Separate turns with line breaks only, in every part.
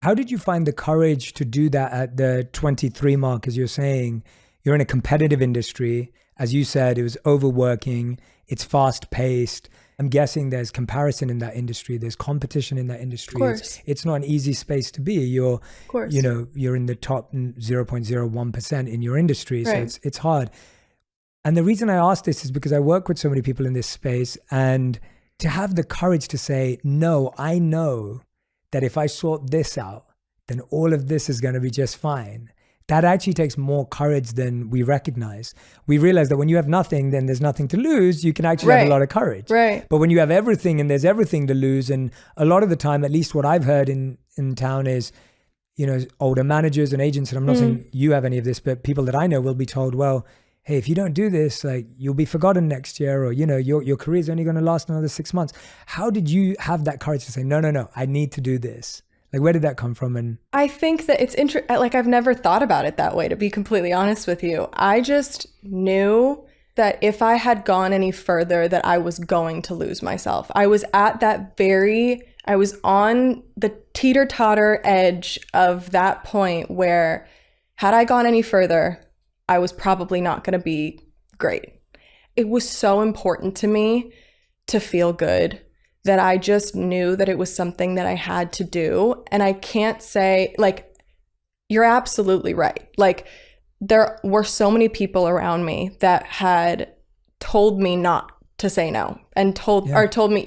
How did you find the courage to do that at the 23 mark? As you're saying, you're in a competitive industry. As you said, it was overworking. It's fast paced. I'm guessing there's comparison in that industry. There's competition in that industry.
Of course.
It's not an easy space to be. You're,
of course.
You're in the top 0.01% in your industry.
Right.
So it's hard. And the reason I ask this is because I work with so many people in this space, and to have the courage to say, no, I know that if I sort this out, then all of this is going to be just fine. That actually takes more courage than we recognize. We realize that when you have nothing, then there's nothing to lose. You can actually have a lot of courage.
Right.
But when you have everything and there's everything to lose, and a lot of the time, at least what I've heard in town is, older managers and agents, and I'm not saying you have any of this, but people that I know will be told, well, hey, if you don't do this, like, you'll be forgotten next year, or, your career's only going to last another 6 months. How did you have that courage to say, no, I need to do this? Like, where did that come from? And
I think that it's like, I've never thought about it that way, to be completely honest with you. I just knew that if I had gone any further, that I was going to lose myself. I was at I was on the teeter-totter edge of that point where, had I gone any further, I was probably not going to be great. It was so important to me to feel good that I just knew that it was something that I had to do. And I can't say, like, you're absolutely right. Like, there were so many people around me that had told me not to say no, and told me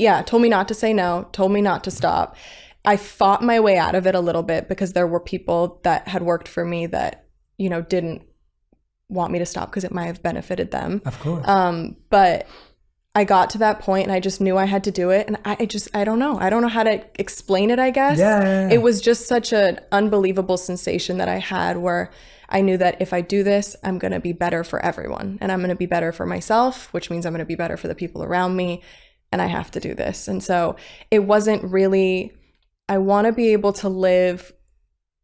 not to say no, told me not to stop. I fought my way out of it a little bit because there were people that had worked for me that, didn't want me to stop because it might have benefited them.
Of course.
But I got to that point and I just knew I had to do it. And I don't know. I don't know how to explain it, I guess.
Yeah.
It was just such an unbelievable sensation that I had, where I knew that if I do this, I'm going to be better for everyone. And I'm going to be better for myself, which means I'm going to be better for the people around me. And I have to do this. And so it wasn't really, I want to be able to live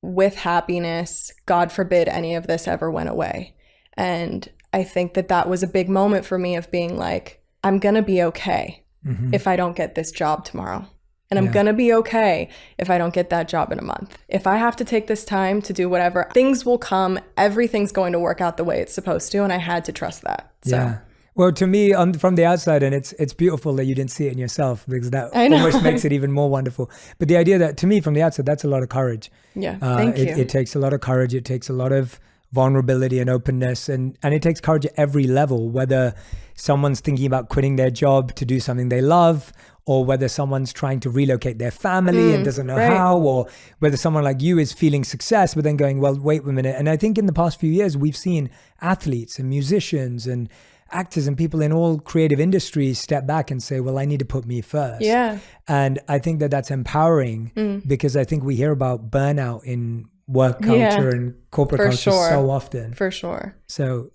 with happiness. God forbid any of this ever went away. And I think that was a big moment for me of being like, I'm going to be okay if I don't get this job tomorrow. And I'm going to be okay if I don't get that job in a month. If I have to take this time to do whatever, things will come. Everything's going to work out the way it's supposed to. And I had to trust that. So.
Yeah. Well, to me, from the outside, and it's beautiful that you didn't see it in yourself, because that almost makes it even more wonderful. But the idea that, to me, from the outside, that's a lot of courage.
Yeah, thank you.
It takes a lot of courage. It takes a lot of vulnerability and openness, and it takes courage at every level, whether someone's thinking about quitting their job to do something they love, or whether someone's trying to relocate their family and doesn't know how, or whether someone like you is feeling success but then going, well, wait a minute. And I think in the past few years, we've seen athletes and musicians and actors and people in all creative industries step back and say, well, I need to put me first.
Yeah.
And I think that that's empowering, because I think we hear about burnout in work culture and corporate culture so often.
For sure.
So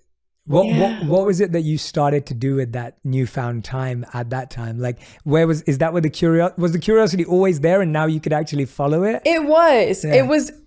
what was it that you started to do with that newfound time at that time? Like, was the curiosity always there, and now you could actually follow it?
It was. Yeah.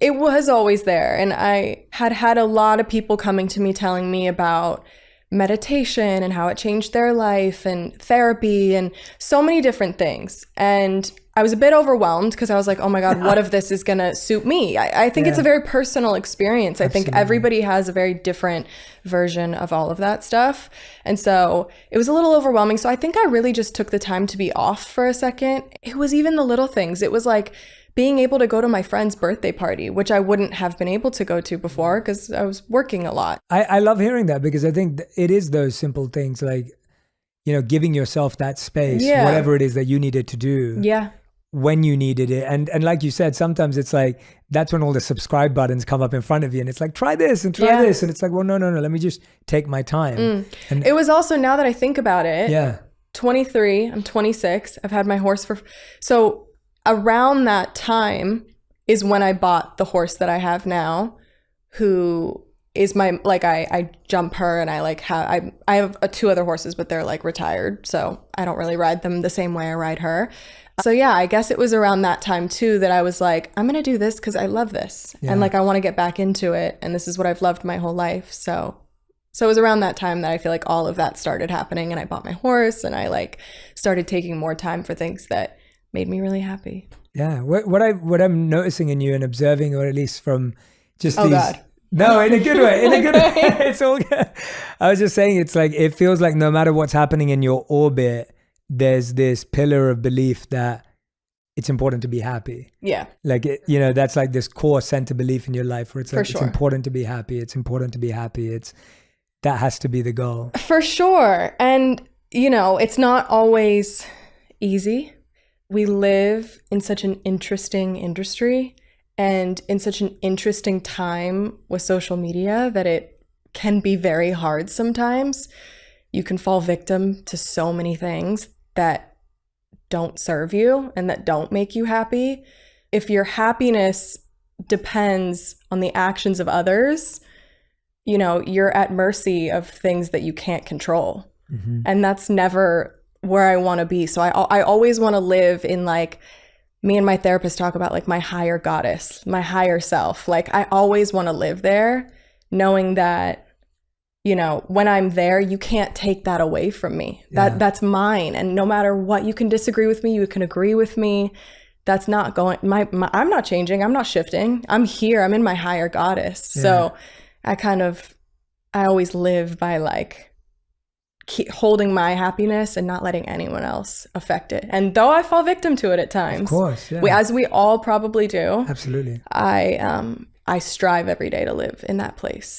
It was always there. And I had a lot of people coming to me telling me about meditation and how it changed their life, and therapy, and so many different things. And I was a bit overwhelmed because I was like, oh my God, what if this is going to suit me? I think it's a very personal experience. I think everybody has a very different version of all of that stuff. And so it was a little overwhelming. So I think I really just took the time to be off for a second. It was even the little things. It was like being able to go to my friend's birthday party, which I wouldn't have been able to go to before because I was working a lot.
I love hearing that, because I think it is those simple things, like, giving yourself that space, whatever it is that you needed to do. Yeah. When you needed it. And like you said, sometimes it's like, that's when all the subscribe buttons come up in front of you, and it's like, try this and try this. And it's like, well, no, let me just take my time. And
it was also, now that I think about it, 23, I'm 26. I've had my horse so around that time is when I bought the horse that I have now, who is my, like, I jump her, and I have 2 other horses, but they're like retired. So I don't really ride them the same way I ride her. So yeah, I guess it was around that time too that I was like, I'm going to do this because I love this. And like, I want to get back into it. And this is what I've loved my whole life. So it was around that time that I feel like all of that started happening, and I bought my horse, and I like started taking more time for things that made me really happy.
Yeah. What I'm noticing in you and observing, or at least from just
Oh
these.
God.
No, in a good way. In a good way. It's all good. I was just saying, it's like, it feels like no matter what's happening in your orbit, there's this pillar of belief that it's important to be happy.
Yeah.
Like, that's like this core center belief in your life where it's like,
sure.
It's important to be happy. It's important to be happy. That has to be the goal.
For sure. And, it's not always easy. We live in such an interesting industry and in such an interesting time with social media that it can be very hard sometimes. You can fall victim to so many things that don't serve you and that don't make you happy. If your happiness depends on the actions of others, you're at mercy of things that you can't control. Mm-hmm. And that's never where I want to be. So I always want to live in, like, me and my therapist talk about, like, my higher goddess, my higher self. Like, I always want to live there, knowing that, when I'm there, you can't take that away from me. That's mine. And no matter what, you can disagree with me, you can agree with me. That's not going, I'm not changing. I'm not shifting. I'm here. I'm in my higher goddess. Yeah. So I always live by, like, keep holding my happiness and not letting anyone else affect it. And though I fall victim to it at times,
of course, yeah.
As we all probably do.
Absolutely.
I strive every day to live in that place.